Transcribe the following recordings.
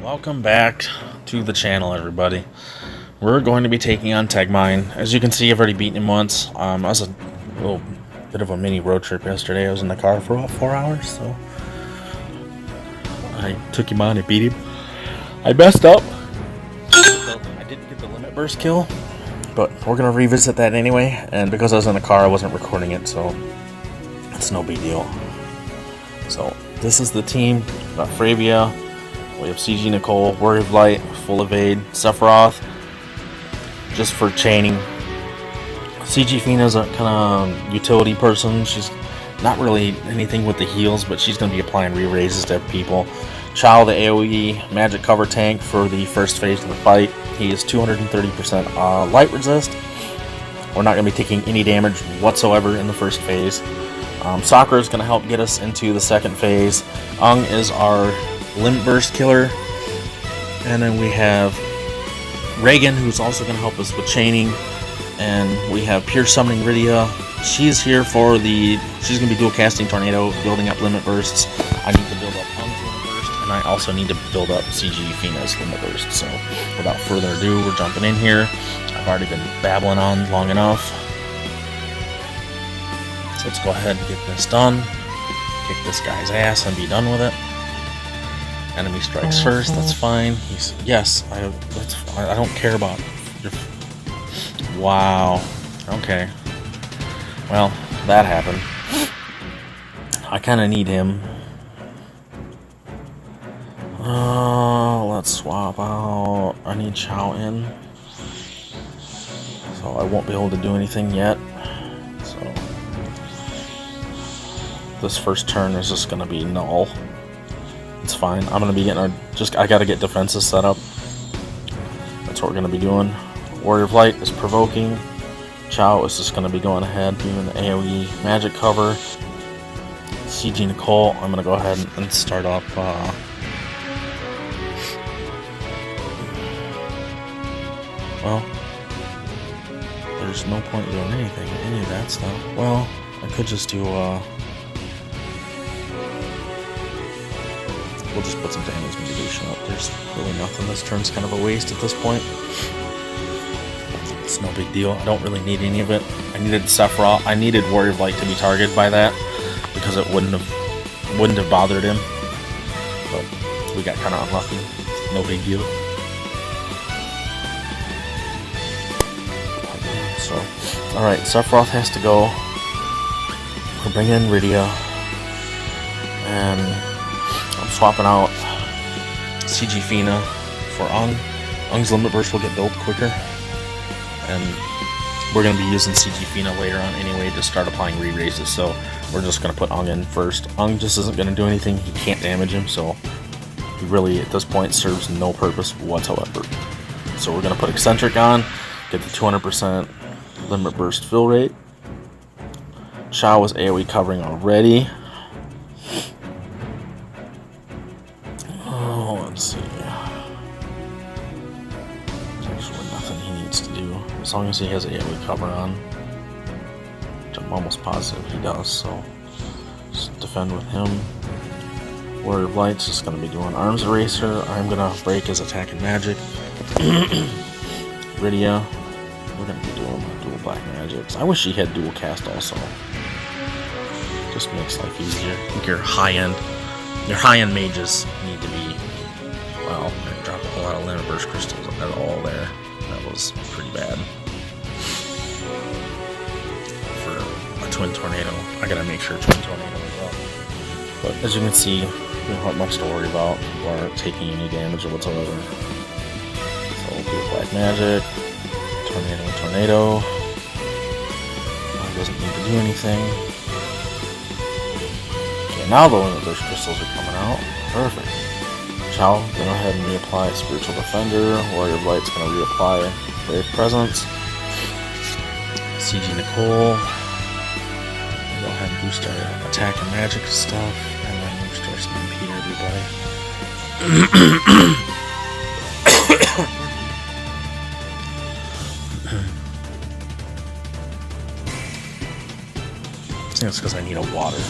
Welcome back to the channel, everybody. We're going to be taking on Tegmine. As you can see, I've already beaten him once. I was a little bit of a mini road trip yesterday. I was in the car for about 4 hours, so I took him on and beat him. I messed up. I didn't get the limit burst kill, but we're going to revisit that anyway. And because I was in the car, I wasn't recording it, so it's no big deal. So this is the team. We've got Fryevia. We have CG Nicole, Word of Light, Full Evade, Sephiroth, just for chaining. CG Fina's a kind of utility person. She's not really anything with the heals, but she's going to be applying re-raises to people. Chow, the AoE magic cover tank for the first phase of the fight. He is 230% light resist. We're not going to be taking any damage whatsoever in the first phase. Sakura is going to help get us into the second phase. Ung is our limit burst killer, and then we have Reagan, who's also going to help us with chaining, and we have pure summoning Rydia. She's here for she's going to be dual casting Tornado, building up limit bursts. I need to build up Ung's limit burst, and I also need to build up CG Fina's limit burst. So without further ado, we're jumping in here. I've already been babbling on long enough, so let's go ahead and get this done, kick this guy's ass and be done with it. Enemy strikes first, that's fine. Yes, I don't care about your... Wow. Okay. Well, that happened. I kind of need him. Let's swap out. I need Chow in. So I won't be able to do anything yet. So this first turn is just going to be null. It's fine. I'm going to be getting I got to get defenses set up. That's what we're going to be doing. Warrior of Light is provoking. Chow is just going to be going ahead doing the AoE magic cover. CG Nicole, I'm going to go ahead and start up well, there's no point doing any of that stuff. Well, I could just do we'll just put some damage mitigation up. There's really nothing. This turn's kind of a waste at this point. It's no big deal. I don't really need any of it. I needed Sephiroth. I needed Warrior of Light to be targeted by that because it wouldn't have bothered him. But we got kind of unlucky. No big deal. So, all right, Sephiroth has to go. We're bringing in Rydia, and I'm swapping out CG Fina for Ung. Ung's limit burst will get built quicker, and we're going to be using CG Fina later on anyway to start applying re-raises, so we're just going to put Ung in first. Ung just isn't going to do anything. He can't damage him, so he really at this point serves no purpose whatsoever. So we're going to put Eccentric on, get the 200% limit burst fill rate. Chow was AoE covering already. Let's see. There's really nothing he needs to do as long as he has AoE cover on, which I'm almost positive he does. So just defend with him. Warrior of Light's just going to be doing Arms Eraser. I'm going to break his attack and magic. Rydia, we're going to be doing dual black magics. I wish he had dual cast also. Just makes life easier. I think your high-end mages need to be, well, I dropped a whole lot of limit burst crystals at all there. That was pretty bad. For a twin tornado, I gotta make sure twin tornado is up. But as you can see, we don't have much to worry about. We aren't taking any damage whatsoever. So we'll do black magic, tornado. Doesn't need to do anything. Now the limit burst crystals are coming out. Perfect. Chow, go ahead and reapply Spiritual Defender. Warrior of Light's going to reapply Brave Presence. CG Nicole. Go ahead and boost our attack and magic stuff. And then restore some MP to everybody. I think it's because I need a water.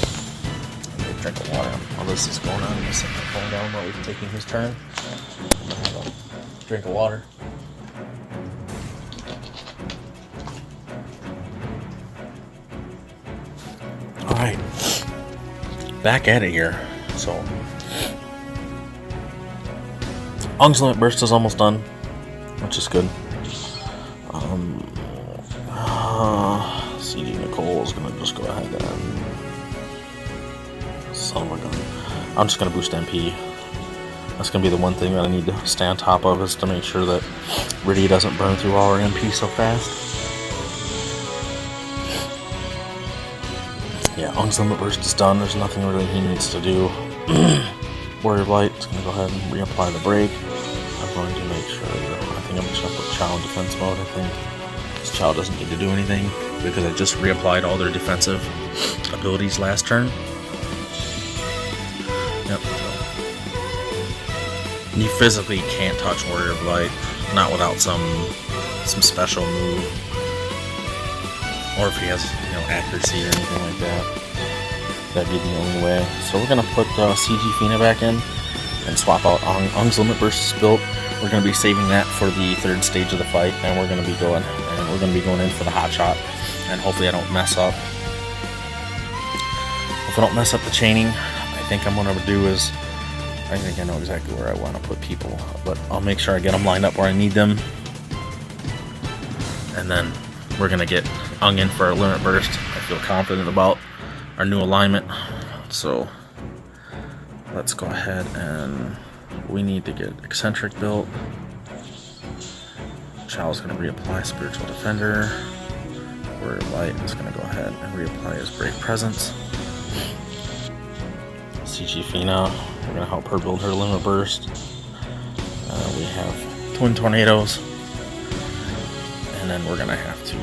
drink of water while this is going on. I'm just setting my phone down while he's taking his turn. I'm gonna have a drink of water. Alright, back at it here. So, Ung's Limit Burst is almost done, which is good. CD Nicole is gonna just go ahead and son of a gun. I'm just gonna boost MP. That's gonna be the one thing that I need to stay on top of, is to make sure that Riddy doesn't burn through all our MP so fast. Yeah, Ung's Limit Burst is done. There's nothing really he needs to do. Warrior Blight is gonna go ahead and reapply the break. I'm going to make sure. I think I'm just gonna put Chow in defense mode. I think this Chow doesn't need to do anything because I just reapplied all their defensive abilities last turn. Yep. You physically can't touch Warrior Blight, not without some special move, or if he has accuracy or anything like that. That'd be the only way. So we're gonna put CG Fina back in and swap out Ung's Limit Burst is built. We're gonna be saving that for the third stage of the fight, and we're gonna be going in for the hot shot. And hopefully I don't mess up. If I don't mess up the chaining, I think I'm gonna do is, I think I know exactly where I want to put people, but I'll make sure I get them lined up where I need them. And then we're gonna get Ung in for a Limit Burst. I feel confident about our new alignment. So let's go ahead and we need to get Eccentric built. Chow's gonna reapply Spiritual Defender. Warrior Light is gonna go ahead and reapply his Brave Presence. CG Fina, we're gonna help her build her Limit Burst. We have Twin Tornadoes, and then we're gonna have to,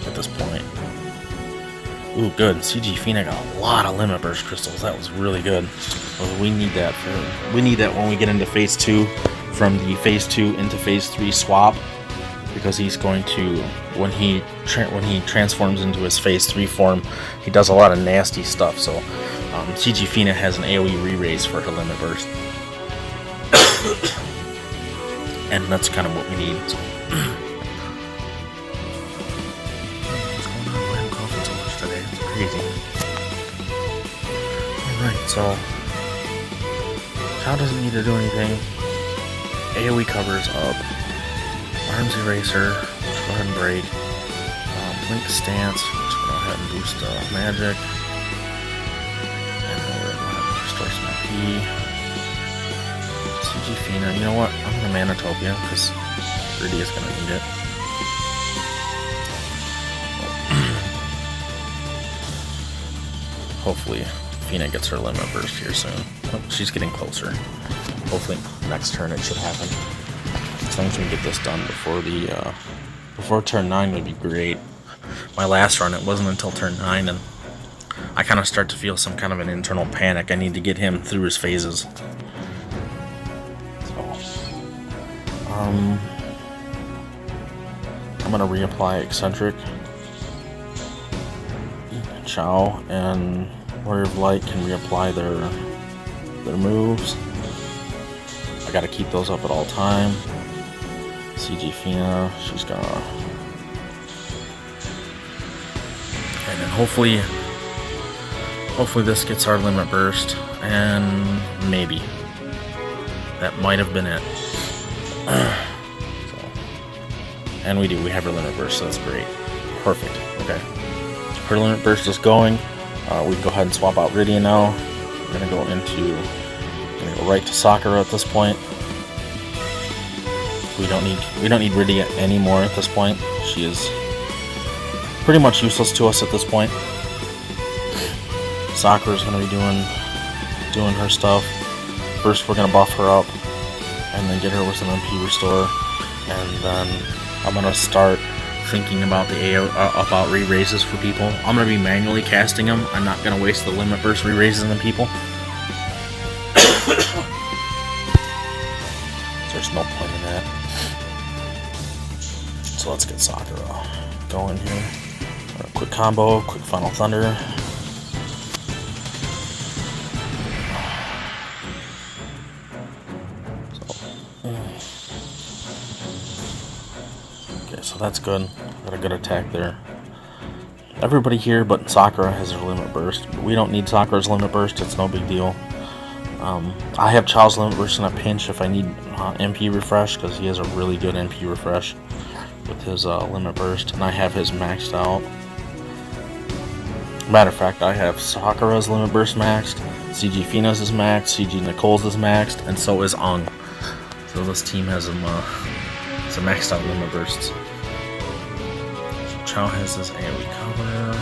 at this point, ooh, good. CG Fina got a lot of Limit Burst crystals. That was really good. Well, we need that when we get into phase 2, from the phase 2 into phase 3 swap, because he's going to, when he transforms into his phase 3 form, he does a lot of nasty stuff. So CG Fina has an AoE re-raise for her Limit Burst. And that's kind of what we need. So. What's going on? Why am I coughing so much today? It's crazy. Alright, so Chow doesn't need to do anything. AoE covers up. Arms Eraser, let's go ahead and break. Blink Stance, let's go ahead and boost magic. And then we're going to go ahead and restore some MP. CG Fina, you know what? I'm going to Manatopia because Riddy is going to need it. Hopefully Fina gets her Limit Burst here soon. Oh, she's getting closer. Hopefully next turn it should happen. As long as we can get this done before turn 9 would be great. My last run, it wasn't until turn 9, and I kind of start to feel some kind of an internal panic. I need to get him through his phases. So, I'm gonna reapply Eccentric. Chow and Warrior of Light can reapply their moves. I gotta keep those up at all time. CG Fina, she's gonna, and then hopefully this gets our Limit Burst, and maybe that might have been it. So, and we have our Limit Burst, so that's great. Perfect. Okay, her Limit Burst is going. We can go ahead and swap out Riddy now. We're gonna go right to Sakura at this point. We don't need Riddy anymore at this point. She is pretty much useless to us at this point. Sakura's gonna be doing her stuff. First we're gonna buff her up and then get her with some MP restore, and then I'm gonna start thinking about about re-raises for people. I'm gonna be manually casting them. I'm not gonna waste the Limit Burst re-raises on people. There's no point in that. So let's get Sakura going here. Quick combo, quick Final Thunder. Okay, so that's good. Got a good attack there. Everybody here but Sakura has their limit burst. We don't need Sakura's limit burst, it's no big deal. I have Chow's limit burst in a pinch if I need MP refresh, because he has a really good MP refresh with his limit burst, and I have his maxed out. Matter of fact, I have Sakura's limit burst maxed, CG Fina's is maxed, CG Nicole's is maxed, and so is Ong. So this team has some maxed out limit bursts. Chow has his AoE cover.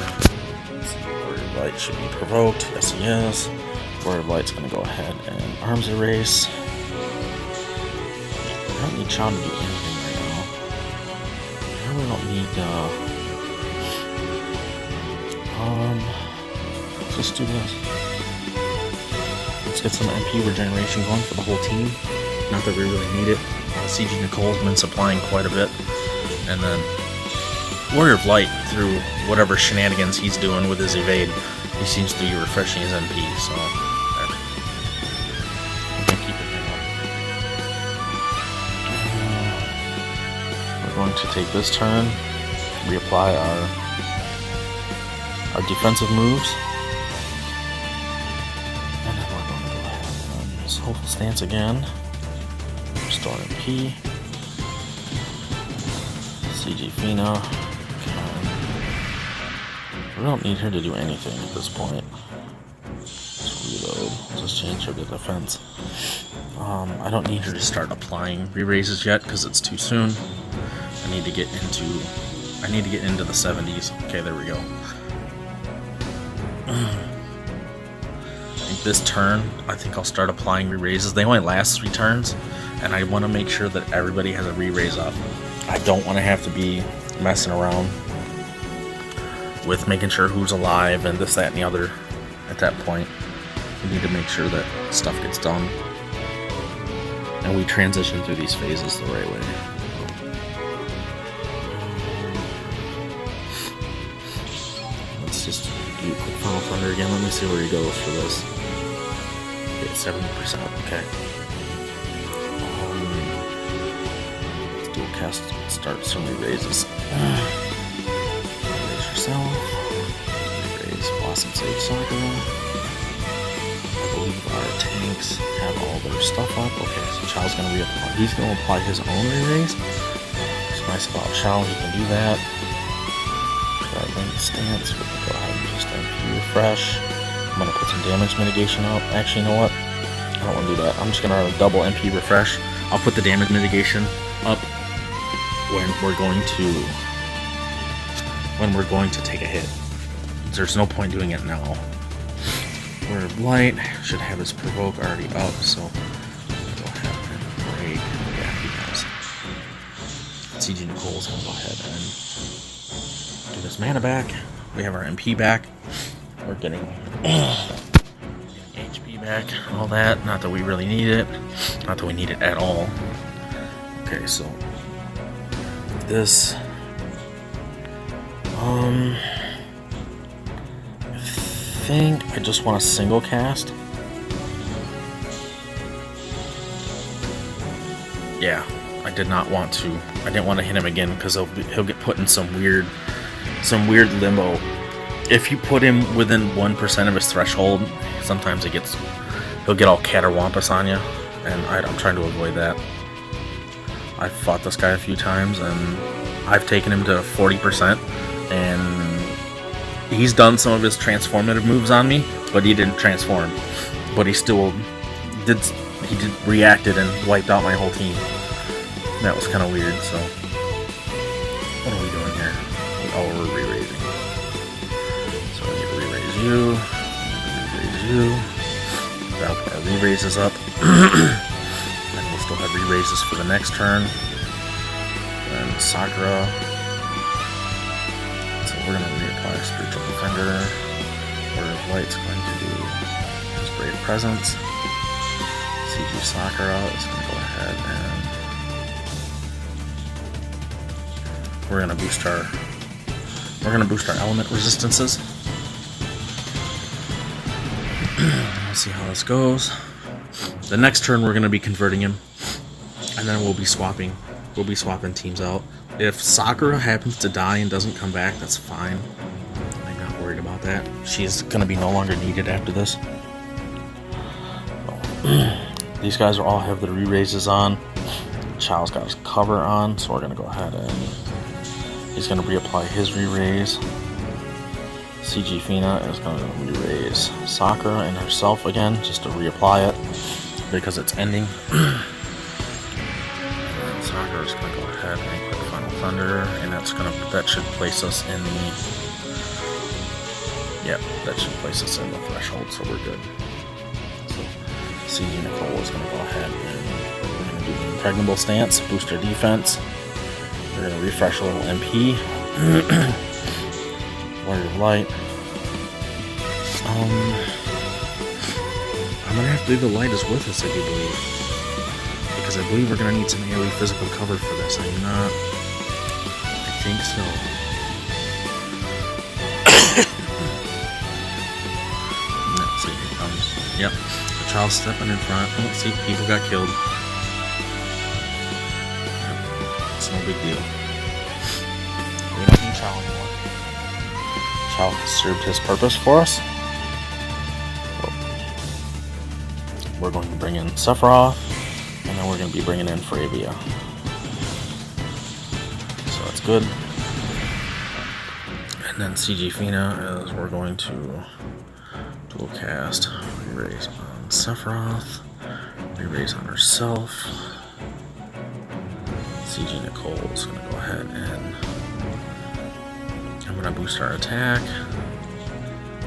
Let's see, Warrior of Light should be provoked. Yes, he is. Warrior of Light's gonna go ahead and arms erase. I don't need Chow to do anything right now. I really don't need, let's just do this. Let's get some MP regeneration going for the whole team. Not that we really need it. CG Nicole's been supplying quite a bit. And then Warrior of Light, through whatever shenanigans he's doing with his evade, he seems to be refreshing his MP, so I'm gonna keep it up. We're going to take this turn, reapply our defensive moves, and then we're going to go ahead and Soulful Stance again, restore MP, CG Fina. We don't need her to do anything at this point. Let's reload. Just change her to defense. I don't need her to start applying re-raises yet because it's too soon. I need to get into the 70s. Okay, there we go. I think this turn, I think I'll start applying re-raises. They only last 3 turns, and I want to make sure that everybody has a re-raise up. I don't want to have to be messing around with making sure who's alive and this, that, and the other. At that point, we need to make sure that stuff gets done and we transition through these phases the right way. Let's just do quick Final Thunder again. Let me see where he goes for this. Okay, 70%. Okay. Let's dual cast. Start some re-raises. Raise Blossom Sage Sakura. I believe our tanks have all their stuff up. Okay, so Chow's gonna reapply. He's gonna apply his own re-raise. It's nice about Chow, he can do that. Right stance, we're gonna go ahead and just MP refresh. I'm gonna put some damage mitigation up. Actually, you know what? I don't wanna do that. I'm just gonna double MP refresh. I'll put the damage mitigation up when we're going to take a hit. There's no point doing it now. Warrior of Light should have his provoke already up, so I'll go ahead and break. Yeah, he does. CG Nicole's gonna go ahead and give his mana back. We have our MP back. We're getting HP back, all that. Not that we really need it. Not that we need it at all. Okay, so this. I think I just want a single cast. Yeah, I didn't want to hit him again because he'll get put in some weird limbo. If you put him within 1% of his threshold, sometimes he'll get all catterwampus on you, and I'm trying to avoid that. I've fought this guy a few times, and I've taken him to 40%, and he's done some of his transformative moves on me, but he didn't transform. But he still reacted and wiped out my whole team. That was kind of weird, so. What are we doing here? Oh, we're re-raising. So I need to re-raise you. Re-raise you. That'll put our re-raises up. And we'll still have re-raises for the next turn. And Sakura. So we're going to reapply Spiritual Defender. Warrior of Light's going to do his Brave Presence. CG Sakura is going to go ahead and we're going to boost our element resistances. Let's see how this goes. The next turn we're going to be converting him. and then we'll be swapping teams out. If Sakura happens to die and doesn't come back, that's fine. I'm not worried about that. She's gonna be no longer needed after this. These guys all have their re-raises on. Chow's got his cover on, so we're gonna go ahead and he's gonna reapply his re-raise. CG Fina is gonna re-raise Sakura and herself again, just to reapply it because it's ending. Sakura's gonna go ahead and click Final Thunder, and that should place us in the threshold, so we're good. So CG Nicole is gonna go ahead and we're gonna do the impregnable stance, boost our defense. We're gonna refresh a little MP. Warrior of Light. I'm gonna have to do the light is with us, I do believe. Because I believe we're gonna need some AoE physical cover for this. I think so. Let's see, here comes. Yep. The child's stepping in front. Oh, see, people got killed. Yep. It's no big deal. We don't need Chow anymore. Chow has served his purpose for us. We're going to bring in Sephiroth, and then we're going to be bringing in Fryevia. So that's good. And then CG Fina is we're going to dual cast, re-raise on Sephiroth, re-raise on herself. CG Nicole is going to go ahead and I'm going to boost our attack,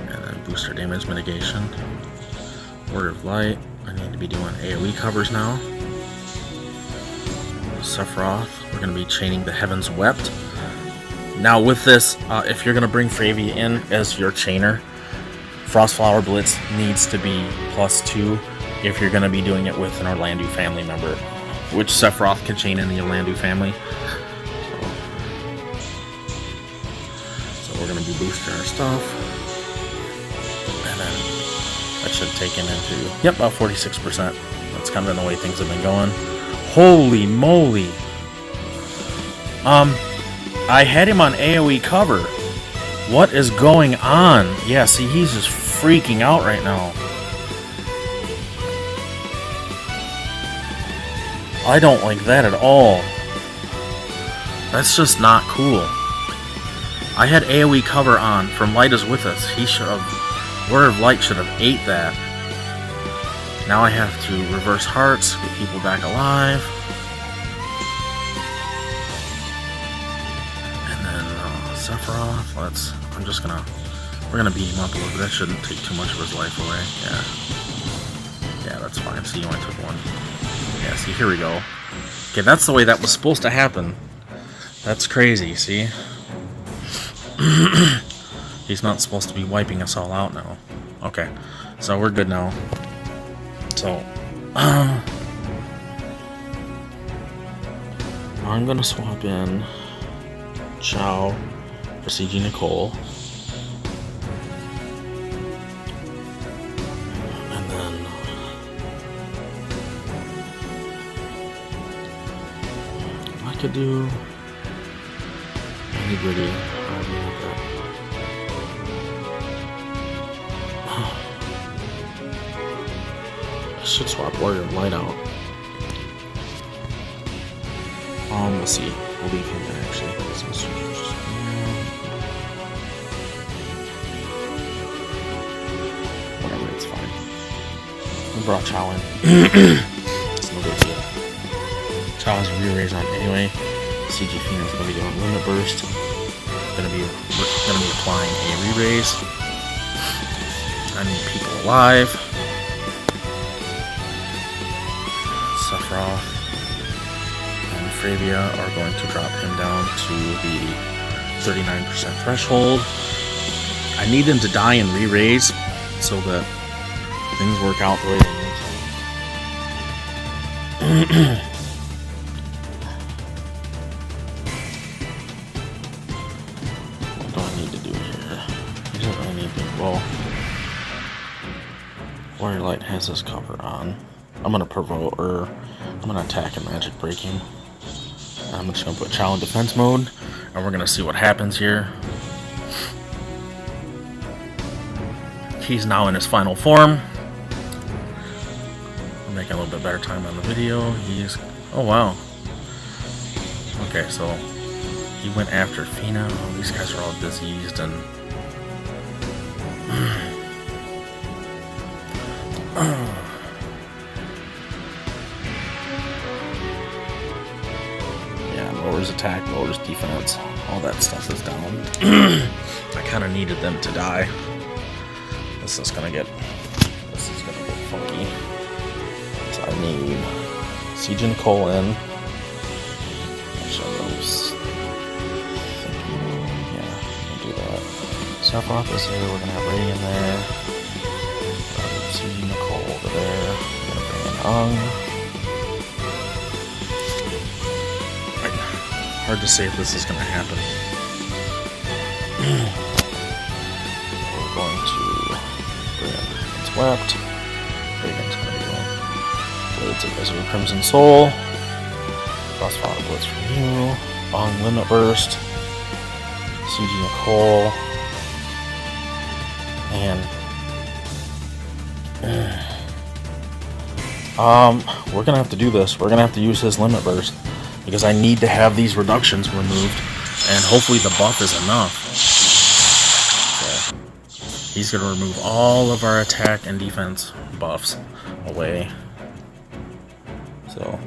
and then boost our damage mitigation. Warrior of Light. I need to be doing AoE covers now. Sephiroth, we're going to be chaining the Heavens Wept. Now with this, if you're going to bring Fryevia in as your chainer, Frost Flower Blitz needs to be +2 if you're going to be doing it with an Orlandu family member, which Sephiroth can chain in the Orlandu family. So we're going to be boosting our stuff. And then that should take him into, yep, about 46%. That's kind of the way things have been going. Holy moly. I had him on AoE cover. What is going on? Yeah, see, he's just freaking out right now. I don't like that at all. That's just not cool. I had AoE cover on from Light is With Us. He should have... Warrior of Light should have ate that. Now I have to reverse hearts, get people back alive. And then Sephiroth, we're gonna beat him up a little bit. That shouldn't take too much of his life away. Yeah, that's fine. See, you only took one. Yeah, see, here we go. Okay, that's the way that was supposed to happen. That's crazy, see? He's not supposed to be wiping us all out now. Okay, so we're good now. So, I'm gonna swap in Chow for CG Nicole. And then I could do anybody. I should swap Warrior of Light out. We'll see. We'll leave him there actually. Whatever, it's fine. We brought Chow in. It's no big deal. Chow has a re-raise on anyway. CG Phoenix is going to be doing Limit Burst. We're going to be applying a re-raise. I need people alive. Sephiroth and Fryevia are going to drop him down to the 39% threshold. I need them to die and re-raise so that things work out the way they need to. What do I need to do here? He doesn't really need to. Well, Warrior Light has his cover on. I'm gonna provoke, or I'm gonna attack and magic break him. I'm just gonna put challenge defense mode, and we're gonna see what happens here. He's now in his final form. I'm making a little bit better time on the video. He's, oh wow. Okay, so he went after Fina. Oh, these guys are all diseased and yeah, lowers attack, lowers defense. All that stuff is down. I kind of needed them to die. This is gonna get funky. So I need Siege and Cole in. Actually, I was thinking, yeah, I'll do that. Sephiroth is here. We're gonna have Ray in there. Siege and Cole over there. We're gonna bring in Ung. Hard to say if this is gonna happen. We're going to it's wept. Raven's gonna be one. Blades of Resolute Crimson Soul. Frost Flower Blitz from you. Bong Limit Burst. CG Nicole. And we're gonna have to do this. We're gonna have to use his Limit Burst because I need to have these reductions removed, and hopefully the buff is enough. He's going to remove all of our attack and defense buffs away. So,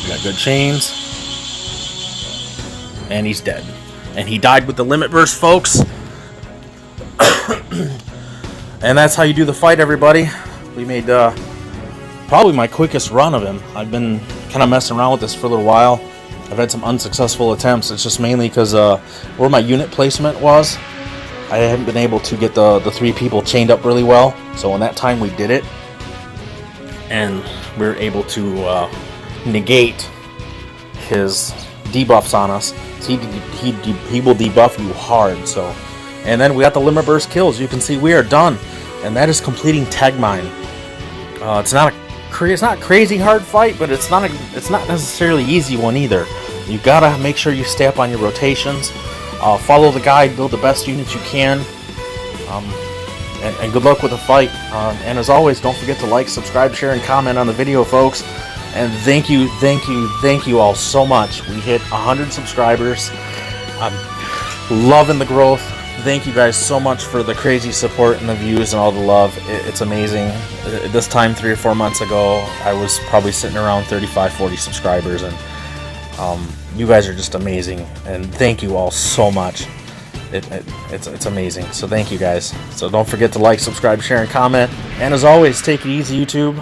we got good chains. And he's dead. And he died with the Limit Burst, folks. And that's how you do the fight, everybody. We made probably my quickest run of him. I've been kind of messing around with this for a little while. I've had some unsuccessful attempts. It's just mainly because where my unit placement was, I haven't been able to get the 3 people chained up really well. So in that time we did it, and we were able to negate his debuffs on us. So he will debuff you hard. So, and then we got the Limit Burst kills. You can see we are done, and that is completing Tegmine. It's not crazy hard fight, but it's not necessarily easy one either. You gotta make sure you stay up on your rotations, follow the guide, build the best units you can, and good luck with the fight. And as always, don't forget to like, subscribe, share, and comment on the video, folks. And thank you all so much. We hit 100 subscribers. I'm loving the growth. Thank you guys so much for the crazy support and the views and all the love. It's amazing. This time 3 or 4 months ago, I was probably sitting around 35-40 subscribers, and you guys are just amazing, and thank you all so much. It's amazing. So thank you guys. So don't forget to like, subscribe, share, and comment. And as always, take it easy, YouTube.